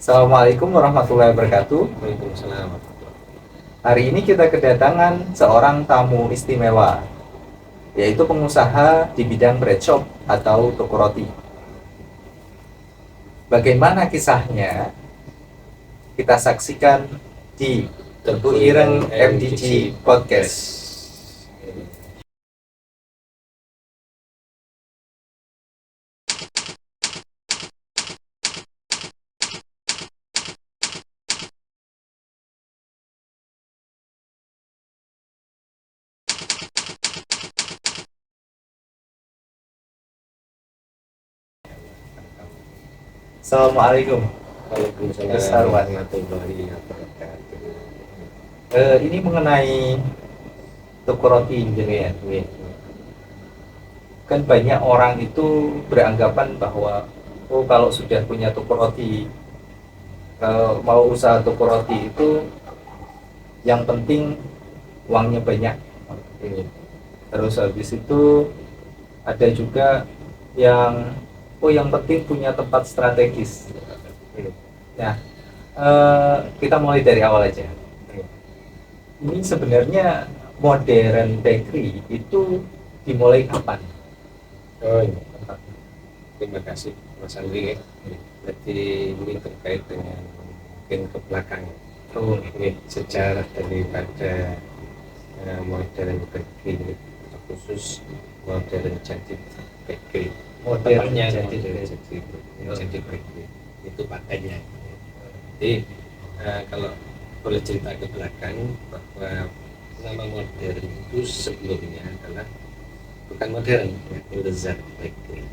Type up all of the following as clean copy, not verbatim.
Assalamualaikum warahmatullahi wabarakatuh. Waalaikumsalam. Hari ini kita kedatangan seorang tamu istimewa, yaitu pengusaha di bidang bread shop atau toko roti. Bagaimana kisahnya? Kita saksikan di Tebu Ireng MDG Podcast. Assalamualaikum. Waalaikumsalam warahmatullahi wabarakatuh. Ini mengenai toko roti jenengan. Kan banyak orang itu beranggapan bahwa kalau sudah punya toko roti, mau usaha toko roti itu yang penting uangnya banyak. Terus habis itu ada juga yang penting punya tempat strategis. Nah, kita mulai dari awal aja. Ini sebenarnya modern bakery itu dimulai kapan? Oh iya. Terima kasih Mas Andri. Jadi ini terkait dengan mungkin ke belakang. Ini sejarah daripada modern bakery, khusus modern jadi bakery. Modernnya jadi bakery itu patentnya. Jadi kalau boleh cerita ke belakang bahwa nama modern itu sebelumnya adalah bukan modern, Lezat Bakery.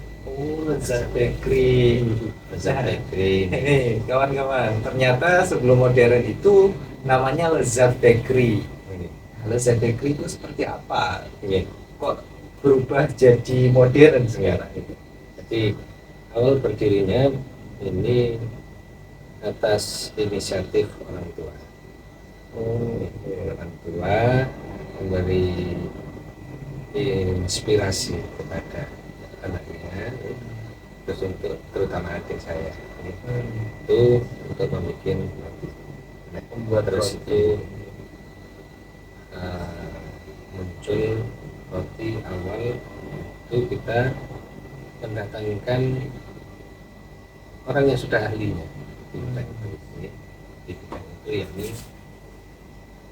Lezat Bakery. Lezat Bakery. Ini kawan-kawan, ternyata sebelum modern itu namanya Lezat Bakery. Lezat Bakery itu seperti apa? Kok berubah jadi modern sekarang? Jadi awal berdirinya ini atas inisiatif orang tua. Orang tua memberi inspirasi kepada anaknya, terus untuk terutama adik saya itu untuk membuat terus itu muncul roti awal itu kita mendatangkan orang yang sudah ahlinya di bidang itu yakni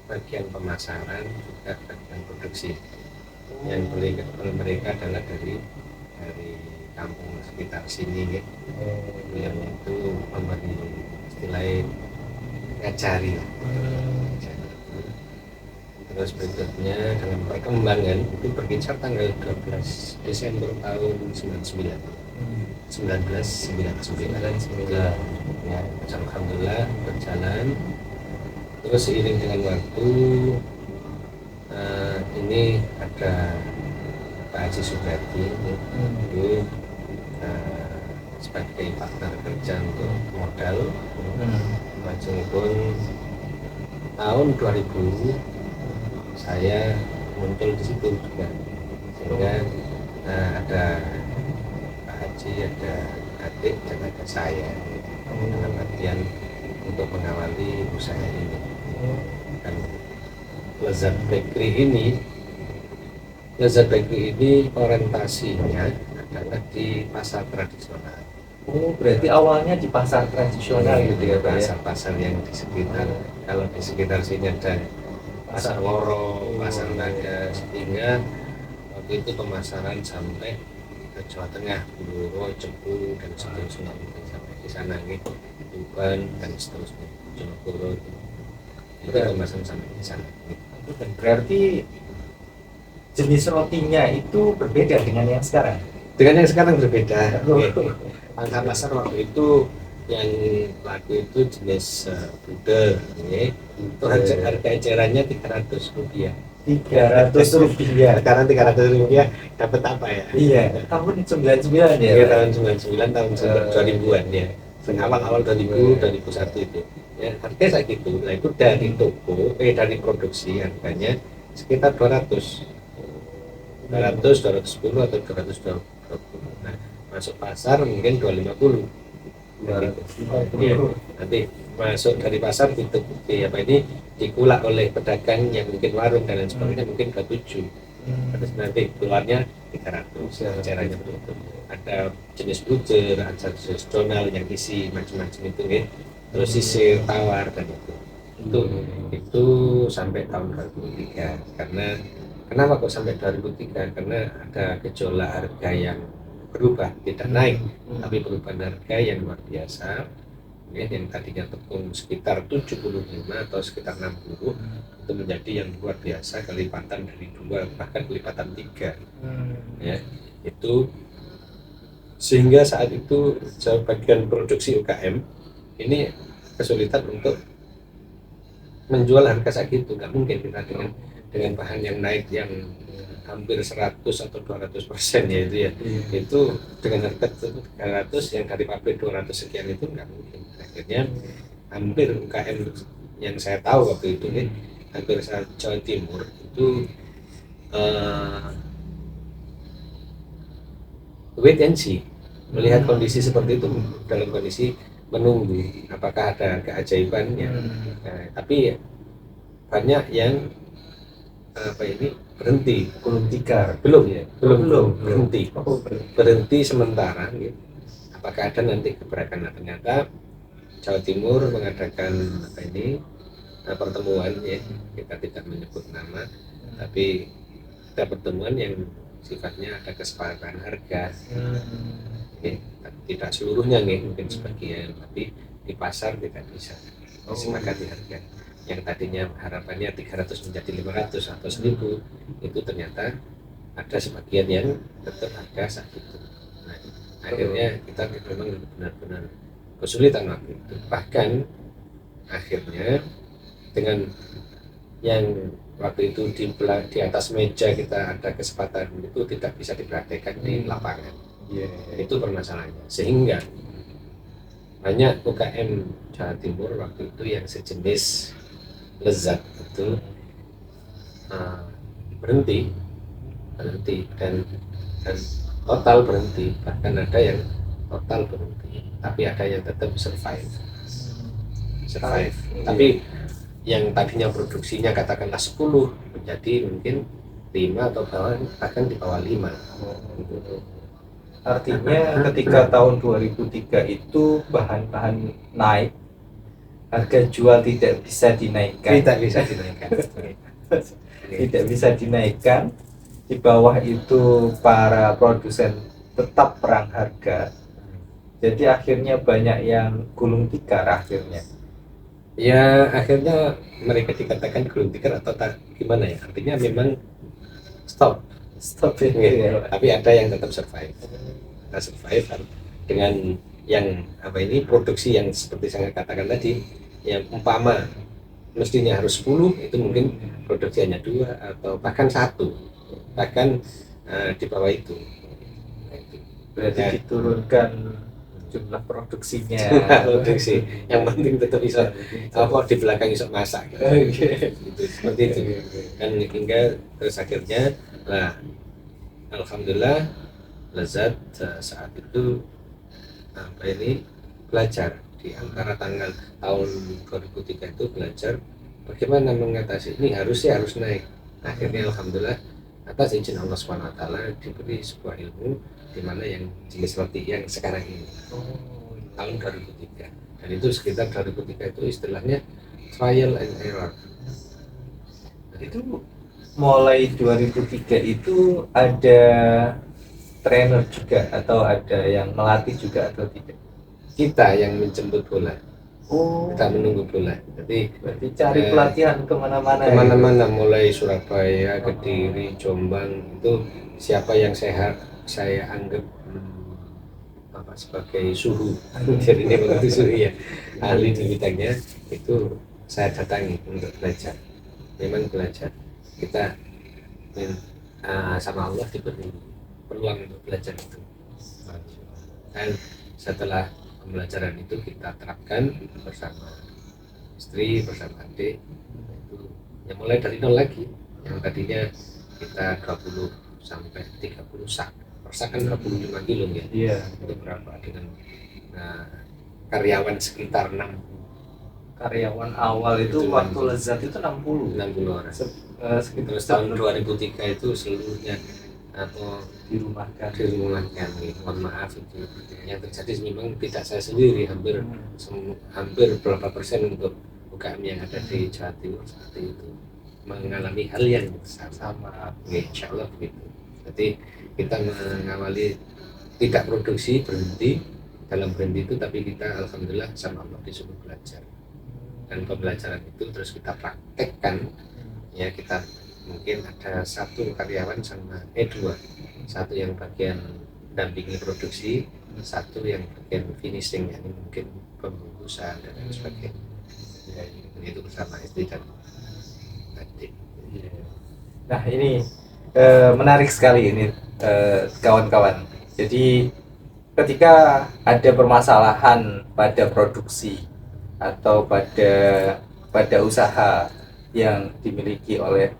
bagian pemasaran juga bagian produksi. Yang mereka adalah dari kampung sekitar sini, yang itu memberi istilahnya ngajari. Terus berikutnya dalam perkembangan itu berkisar tanggal 12 Desember tahun 1999 ya, alhamdulillah berjalan. Terus seiring dengan waktu ini ada Pak Haji Subrati itu sebagai partner kerja untuk modal pun tahun 2000 saya muncul di situ juga, sehingga ada Pak Haji, ada adik dan ada saya dalam artian untuk mengawali usaha ini. Dan Lezat Bakery ini orientasinya adalah di pasar tradisional. Berarti awalnya di pasar tradisional gitu ya, Pak? Pasar-pasar yang di sekitar, kalau di sekitar sini ada Pasar Loro, Pasar Naga, sehingga waktu itu pemasaran sampai ke Jawa Tengah, Bluro, Cepu dan seterusnya, sampai di sana gitu, Tuban dan seterusnya, Jonegoro itu pemasaran sampai di sana. Berarti jenis rotinya itu berbeda dengan yang sekarang? Dengan yang sekarang berbeda. Angka pasar waktu itu yang laku itu jenis pudel, itu harga ecerannya 300 rupiah. 300 rupiah. Sekarang 300 rupiah dapat apa ya? Iya, tahun 99 ya? Iya, tahun 99, tahun 2000-an ya. Awal 2000, 2001 itu. Ya, harganya saya gitu. Nah, itu dari toko, dari produksi harganya sekitar 200, 210 atau 220. Nah, masuk pasar mungkin 250. Iya, nanti masuk dari pasar dikulak oleh pedagang yang mungkin warung dan lain sebagainya mungkin 27, terus nanti keluarnya 300 caranya begitu. Ada jenis bujer, ada jenis donal yang isi macam-macam itu ya, terus sisir, tawar dan itu sampai tahun 2003. Karena kenapa kok sampai 2003? Karena ada gejolak harga yang berubah, tidak naik tapi perubahan harga yang luar biasa ya, yang tadinya tepung sekitar 75 atau sekitar 60 itu menjadi yang luar biasa, kelipatan dari 2 bahkan kelipatan 3 ya, itu sehingga saat itu sebagian produksi UKM ini kesulitan untuk menjual harga segitu, nggak mungkin kita dengan bahan yang naik yang hampir 100 atau 200% ya itu ya, itu dengan harga 300 yang dari pabrik 200 sekian itu nggak mungkin. Akhirnya hampir UKM yang saya tahu waktu itu ya, hampir Jawa Timur itu wait and see, melihat kondisi seperti itu dalam kondisi menunggu apakah ada keajaibannya. Tapi banyak yang berhenti, gulung tikar belum belum berhenti sementara gitu. Apakah ada nanti gebrakan? Nah, ternyata Jawa Timur mengadakan pertemuan ya, kita tidak menyebut nama, tapi ada pertemuan yang sifatnya ada kesepakatan harga ya, tidak seluruhnya nih, mungkin sebagian, tapi di pasar tidak bisa disepakati harga yang tadinya harapannya 300 menjadi 500 atau 1000, itu ternyata ada sebagian yang tetap harga segitu. Nah, akhirnya kita memang benar-benar kesulitan waktu itu. Bahkan akhirnya dengan yang waktu itu di atas meja kita ada kesempatan itu tidak bisa dipraktekkan di lapangan. Itu permasalahannya, sehingga banyak UKM Jawa Timur waktu itu yang sejenis lezat itu berhenti dan total berhenti, bahkan ada yang total berhenti, tapi ada yang tetap survive. Tapi yang tadinya produksinya katakanlah 10 menjadi mungkin 5 atau bahkan di bawah 5 gitu. Artinya ketika tahun 2003 itu bahan-bahan naik, harga jual tidak bisa dinaikkan. Tidak bisa dinaikkan. Di bawah itu para produsen tetap perang harga. Jadi akhirnya banyak yang gulung tikar akhirnya. Ya akhirnya mereka dikatakan gulung tikar atau gimana ya? Artinya memang stop ya. Tapi ada yang tetap survive. Dengan yang produksi yang seperti saya katakan tadi, yang umpama mestinya harus 10, itu mungkin produksi hanya 2 atau bahkan 1, bahkan di bawah itu. Berarti diturunkan jumlah produksinya. Produksi yang penting tetap bisa di belakang bisa masak gitu. Seperti itu kan, hingga terus akhirnya alhamdulillah lezat saat itu belajar di antara tahun 2003 itu, belajar bagaimana mengatasi ini, harus naik. Akhirnya alhamdulillah atas izin Allah SWT diberi sebuah ilmu di mana yang jenis roti yang sekarang ini tahun 2003, dan itu sekitar 2003 itu istilahnya trial and error. Itu mulai 2003 itu ada trainer juga atau ada yang melatih juga atau tidak? Kita yang menjemput bola, kita menunggu bola. Jadi berarti cari pelatihan kemana-mana. Mulai Surabaya, Kediri, Jombang, itu siapa yang saya anggap sebagai suhu, jadi ini begitu suhu ya, ahli di bidangnya, itu saya datangi untuk belajar. Memang belajar, kita sama Allah diberi peluang untuk belajar itu, dan setelah pembelajaran itu kita terapkan bersama istri, bersama adik, itu yang mulai dari nol lagi. Yang tadinya kita 20 sampai 30 sak, per sak kan 25 kilo ya, itu berapa dengan karyawan sekitar 6 Karyawan awal itu Itu waktu Lezat itu 60. 60 orang. Sekitar Terus tahun 2003 itu seluruhnya atau dirumahkan. dirumahkan. Mohon maaf itu yang terjadi memang tidak saya sendiri, hampir berapa persen untuk UKM yang ada di Jawa Timur seperti itu mengalami hal yang sama. Insya Allah begitu. Jadi kita mengawali tidak produksi, berhenti dalam berhenti itu, tapi kita alhamdulillah sama Allah disuruh belajar, dan pembelajaran itu terus kita praktekkan. Ya, kita mungkin ada satu karyawan sama dua, satu yang bagian dampingi produksi, satu yang bagian finishing, yani mungkin pembungkusan dan lain sebagainya. Ya, itu bersama istri dan adik. Nah ini menarik sekali ini kawan-kawan. Jadi ketika ada permasalahan pada produksi atau pada usaha yang dimiliki oleh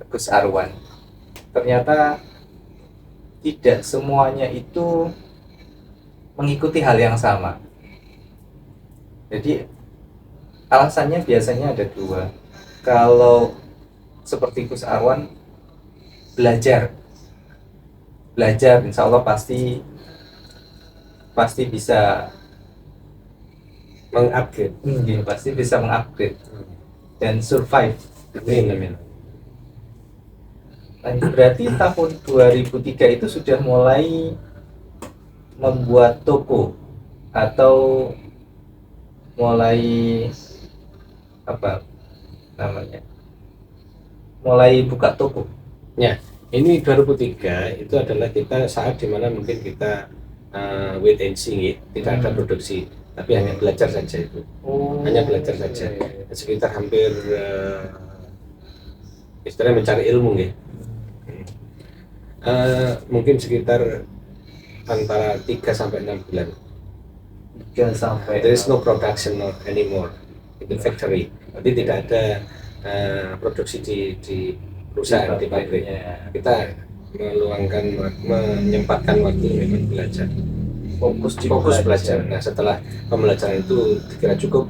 Gus Arwan, ternyata tidak semuanya itu mengikuti hal yang sama. Jadi alasannya biasanya ada dua. Kalau seperti Gus Arwan, belajar insya Allah pasti bisa Mengupgrade. pasti bisa mengupgrade dan survive. Amin. Nah, berarti tahun 2003 itu sudah mulai membuat toko atau mulai apa namanya, mulai buka toko. Ya, ini 2003 itu adalah kita saat dimana mungkin kita wait and see, tidak ada produksi, tapi hanya belajar saja itu. Hanya belajar saja. Sekitar hampir istilahnya mencari ilmu ya. Mungkin sekitar antara 3 sampai 6 bulan. 3 sampai There is no production anymore in the factory. Jadi tidak ada produksi di perusahaan, di pabrik. Kita menyempatkan waktu memang belajar, fokus belajar. Nah, setelah pembelajaran itu dikira cukup,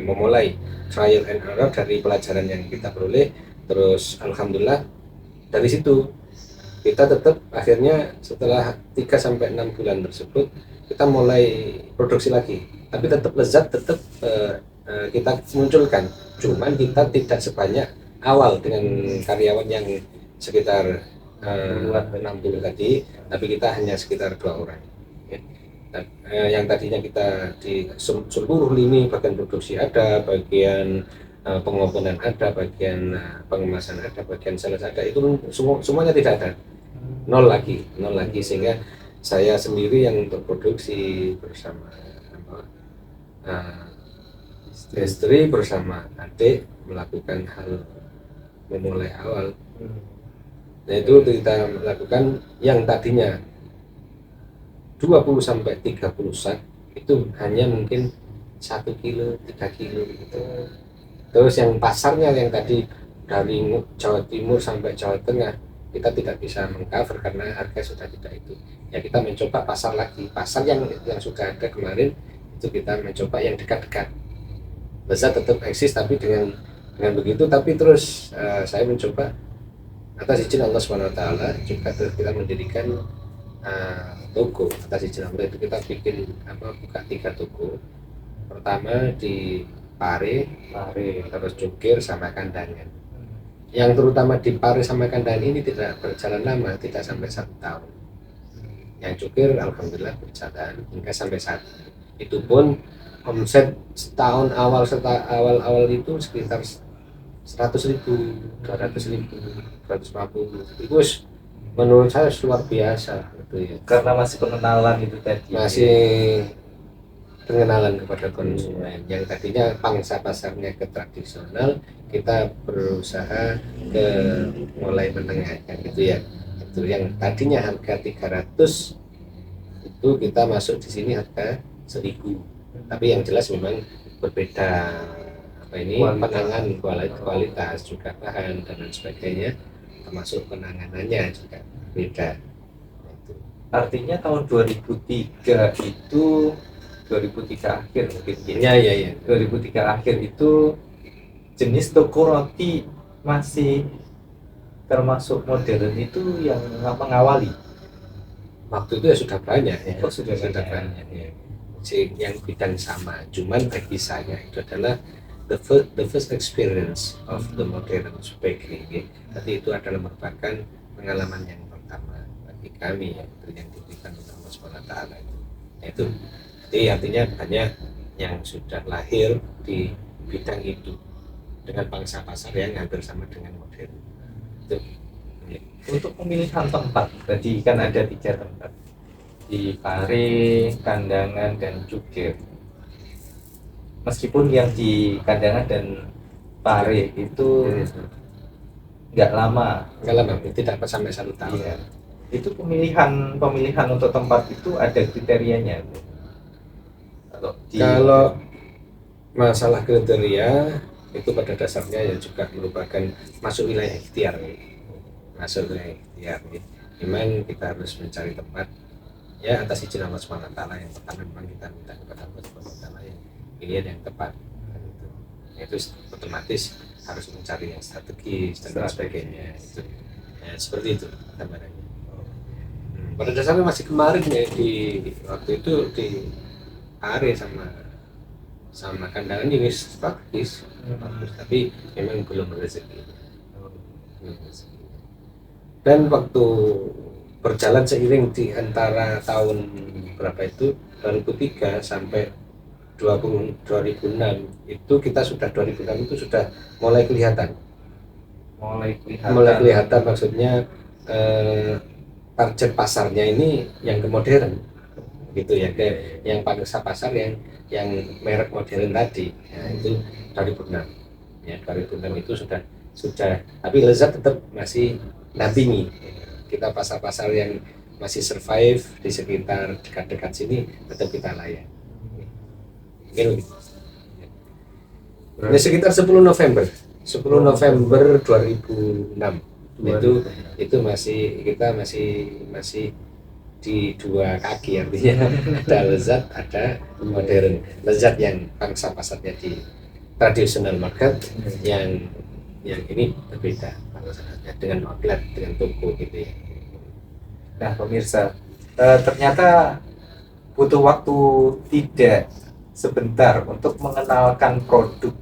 memulai trial and error dari pelajaran yang kita peroleh. Terus alhamdulillah dari situ kita tetap akhirnya setelah 3 sampai 6 bulan tersebut kita mulai produksi lagi, tapi tetap lezat, tetap kita munculkan, cuman kita tidak sebanyak awal dengan karyawan yang sekitar 60 tadi, tapi kita hanya sekitar 2 orang ya. Dan, yang tadinya kita di seluruh lini bagian produksi ada, bagian pengopenan ada, bagian pengemasan ada, bagian sales ada, itu semuanya tidak ada, nol lagi, sehingga saya sendiri yang untuk produksi bersama istri bersama adik melakukan hal memulai awal. Nah, itu kita lakukan yang tadinya 20 sampai 30 sak itu hanya mungkin 1 kilo, 3 kilo gitu. Terus yang pasarnya yang tadi dari Jawa Timur sampai Jawa Tengah kita tidak bisa mengcover karena harga sudah tidak itu. Ya, kita mencoba pasar lagi, pasar yang sudah ada kemarin itu kita mencoba yang dekat-dekat. Bisa tetap eksis tapi dengan begitu, tapi terus saya mencoba atas izin Allah SWT juga terus kita mendirikan toko. Atas izin Allah itu kita bikin buka 3 toko. Pertama di Pare, terus Cukir sama Kandangan. Yang terutama di Pare sama Kandangan ini tidak berjalan lama, tidak sampai 1 tahun. Yang Cukir alhamdulillah berjalan hingga sampai saat itu pun omset setahun awal itu sekitar 100.000, 200.000, 150. Itu menurut saya luar biasa gitu ya. Karena masih pengenalan itu tadi. Masih pengenalan kepada konsumen. Yang tadinya pangsa pasarnya ke tradisional, kita berusaha ke mulai menengahkan gitu ya. Itu yang tadinya harga 300 itu kita masuk di sini harga 1.000. Tapi yang jelas memang berbeda penanganan kualitas juga bahan dan lain sebagainya, termasuk penanganannya juga beda. Artinya tahun 2003 itu 2003 akhir mungkin Iya. 2003 akhir itu jenis toko roti masih termasuk modern itu yang mengawali. Waktu itu ya sudah banyak ya. Oh, sudah banyak ya. Yang bidang sama, cuman bagi saya itu adalah the first experience of the modern bakery. Ya. Tapi itu adalah merupakan pengalaman yang pertama bagi kami yang diberikan oleh Allah SWT. Itu jadi artinya banyak yang sudah lahir di bidang itu dengan pangsa pasar yang hampir sama dengan modern. Itu. Ya. Untuk pemilihan tempat, tadi kan ada 3 tempat di Pare, Kandangan, dan Cukir. Meskipun yang di Kandangan dan Pare itu nggak lama, tidak sampai 1 tahun. iya. Itu pemilihan untuk tempat itu ada kriterianya. Kalau masalah kriteria itu pada dasarnya yang juga merupakan masuk wilayah ikhtiar. Memang kita harus mencari tempat ya atas izin Allah SWT. Yang pertama memang kita minta kepada Allah SWT yang pilihan yang tepat. Itu otomatis harus mencari yang strategis dan sebagainya. Itu ya, seperti itu gambarannya. Pada dasarnya masih kemarin ya di waktu itu di Pare sama Kandangan ini bagus, tapi memang belum rezeki. Dan waktu berjalan seiring di antara tahun berapa itu 2003 sampai 2006 itu kita sudah 2006 itu sudah mulai kelihatan maksudnya target pasarnya ini yang ke modern gitu ya, kayak yang pangsa pasar yang merek modern tadi ya, itu 2006 ya 2006 itu sudah tapi Lezat tetap masih dampingi kita pasar-pasar yang masih survive di sekitar dekat-dekat sini tetap kita layan. Mungkin ini sekitar 10 November 2006 itu kita masih di 2 kaki, artinya ada Lezat ada modern. Lezat yang pangsa pasarnya di traditional market, yang ini berbeda dengan outlet, dengan toko gitu ya. Nah pemirsa, ternyata butuh waktu tidak sebentar untuk mengenalkan produk,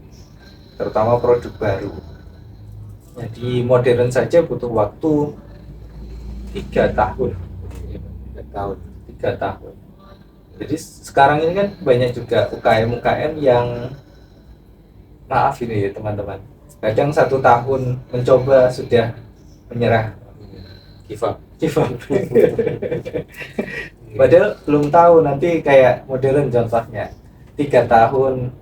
terutama produk baru. Jadi modern saja butuh waktu 3 tahun. 3 tahun. Jadi sekarang ini kan banyak juga UKM yang maaf ini ya teman-teman, kadang 1 tahun mencoba sudah menyerah, give up. Padahal belum tahu nanti kayak modern contohnya 3 tahun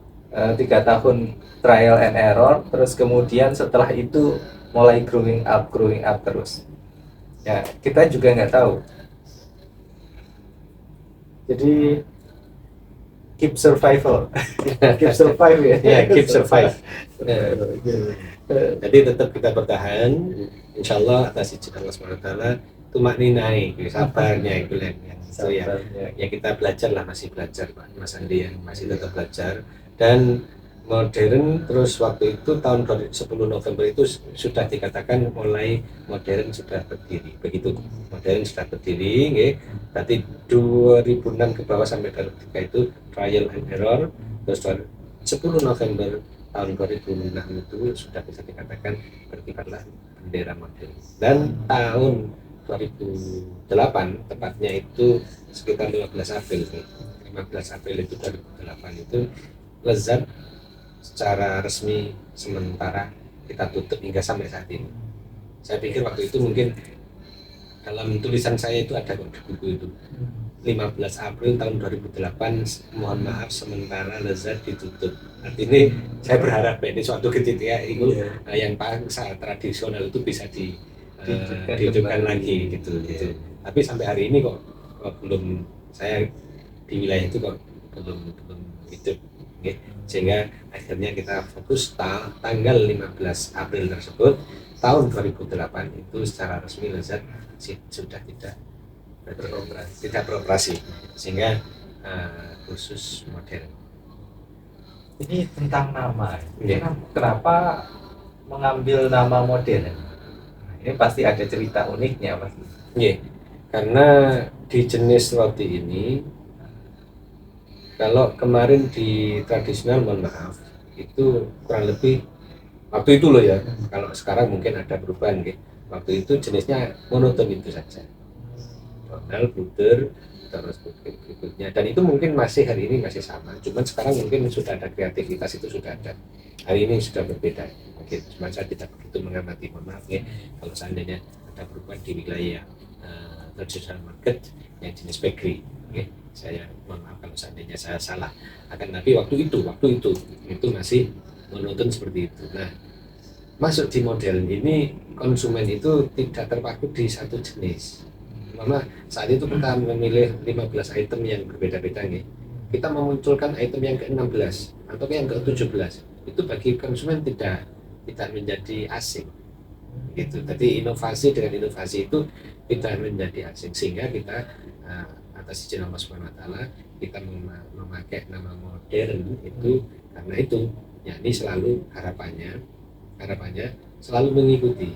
trial and error, terus kemudian setelah itu mulai growing up terus ya, kita juga nggak tahu. Jadi keep survive ya. Keep survive. Jadi tetap kita bertahan, insya Allah atas izin Allah SWT. Tumak ninai, sabarnya itu yang ya kita belajar lah, masih belajar Pak Mas Andi, yang masih tetap belajar. Dan modern terus waktu itu tahun 10 November itu sudah dikatakan mulai modern sudah berdiri. Begitu modern sudah berdiri, okay. Berarti 2006 ke bawah sampai 2003 itu trial and error. Terus 10 November tahun 2006 itu sudah bisa dikatakan berkibarlah bendera modern. Dan tahun 2008 tepatnya itu sekitar 15 April itu 2008 itu Lezat secara resmi sementara kita tutup hingga sampai saat ini. Saya pikir waktu itu mungkin dalam tulisan saya itu ada di buku itu 15 April tahun 2008 mohon maaf sementara Lezat ditutup. Artinya saya berharap ini suatu ketika itu yang bangsa tradisional itu bisa dihidupkan lagi gitu. Tapi sampai hari ini kok belum, saya di wilayah itu kok belum hidup, okay. Sehingga akhirnya kita fokus tanggal 15 April tersebut tahun 2008 itu secara resmi Lezat sudah tidak beroperasi, sehingga khusus modern. Ini tentang nama. Iya. Kenapa mengambil nama modern? Ini pasti ada cerita uniknya pasti. Iya, karena di jenis roti ini, kalau kemarin di tradisional, mohon maaf, itu kurang lebih waktu itu loh ya. Kalau sekarang mungkin ada perubahan, gitu. Waktu itu jenisnya monoton itu saja. Donald, butter, terus berikutnya. Dan itu mungkin masih hari ini masih sama. Cuman sekarang mungkin sudah ada kreativitas, itu sudah ada. Hari ini sudah berbeda. Mungkin cuma saya tidak begitu mengamati, mohon maaf ya. Kalau seandainya ada perubahan di wilayah traditional market yang jenis bakery, oke, saya mohon maaf kalau seandainya saya salah. Akan tapi waktu itu masih monoton seperti itu. Nah, masuk di modern ini konsumen itu tidak terpaku di satu jenis. Mama saat itu kita memilih 15 item yang berbeda-beda nih. Kita memunculkan item yang ke-16 atau yang ke-17. Itu bagi konsumen tidak menjadi asing. Gitu. Jadi inovasi dengan inovasi itu tidak menjadi asing, sehingga kita atas izin Allah Subhanahu wa taala kita memakai nama modern itu karena itu, yakni selalu harapannya selalu mengikuti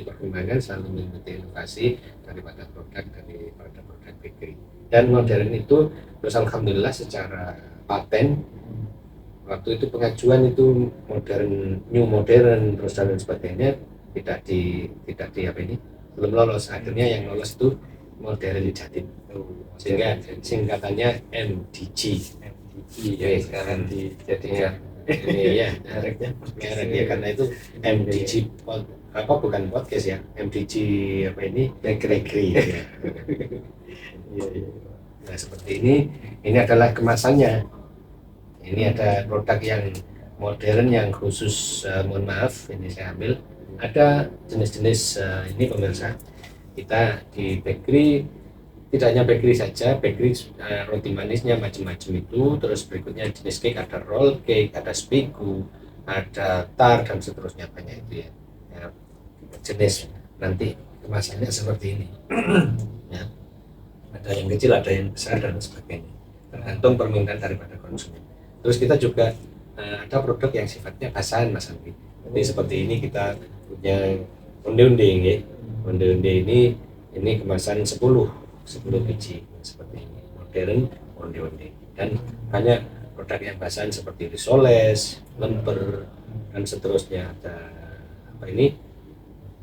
perkembangan, selalu mengikuti inovasi daripada produk bakery. Dan modern itu terus alhamdulillah secara paten waktu itu pengajuan itu new modern terus dan sebagainya tidak di apa ini belum lolos. Akhirnya yang lolos itu modern Jatim, sehingga singkatannya MDG. Ya, sekarang dijadikan Iya, mereknya ya, karena itu MDG bukan podcast ya, MDG apa ini bakery ya. Nah seperti ini adalah kemasannya. Ini ada produk yang modern yang khusus, mohon maaf ini saya ambil, ada jenis-jenis ini pemirsa. Kita di bakery tidak hanya bakery saja, bakery roti manisnya macam-macam itu, terus berikutnya jenis cake, ada roll cake, ada spiku, ada tart dan seterusnya, banyak itu ya. Jenis nanti kemasannya seperti ini. Ya. Ada yang kecil, ada yang besar dan sebagainya, tergantung permintaan daripada konsumen. Terus kita juga ada produk yang sifatnya basahan, Mas Andri. Jadi seperti ini kita punya onde-onde ya. Onde-onde ini kemasan 10 biji seperti ini, modern onde-onde. Dan banyak produk yang basahan seperti risoles, lemper dan seterusnya. Ada apa ini?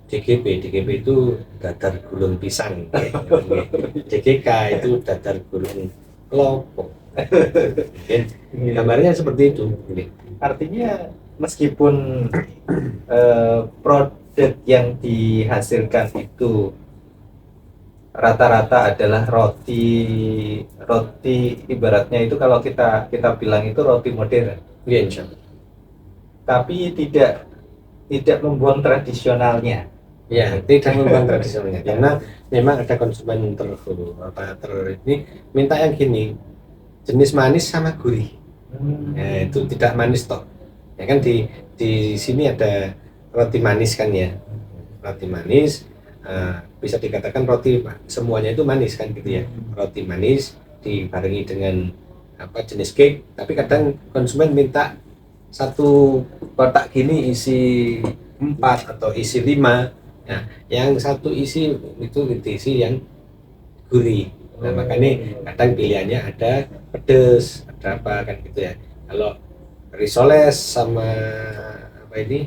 DGP itu dadar gulung pisang. DGK itu dadar gulung kelopo. Gambarnya seperti itu. artinya meskipun produk yang dihasilkan itu rata-rata adalah roti ibaratnya itu kalau kita bilang itu roti modern. Iya, insya Allah. Tapi tidak membuang tradisionalnya. Ya, tidak membuang tradisionalnya karena memang ada konsumen ini minta yang gini, jenis manis sama gurih. Ya, itu tidak manis toh. Ya kan di sini ada roti manis kan ya. Roti manis bisa dikatakan roti semuanya itu manis kan gitu ya. Roti manis dibarengi dengan apa jenis cake, tapi kadang konsumen minta satu kotak gini isi 4 atau isi 5. Nah, yang satu isi itu diisi yang gurih. Nah, makanya kadang pilihannya ada pedas, ada apa kan gitu ya. Kalau risoles sama apa ini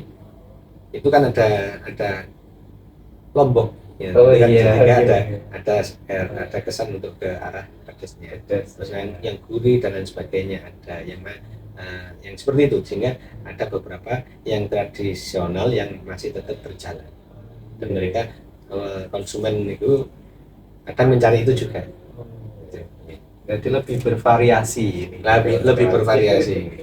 itu kan ada lombok ya. Oh kan iya, sehingga iya. ada kesan untuk ke arah pedasnya. Terus yang gurih dan lain sebagainya ada yang seperti itu, sehingga ada beberapa yang tradisional yang masih tetap berjalan. Dan mereka konsumen itu akan mencari itu juga. Jadi lebih bervariasi ini. Lebih bervariasi.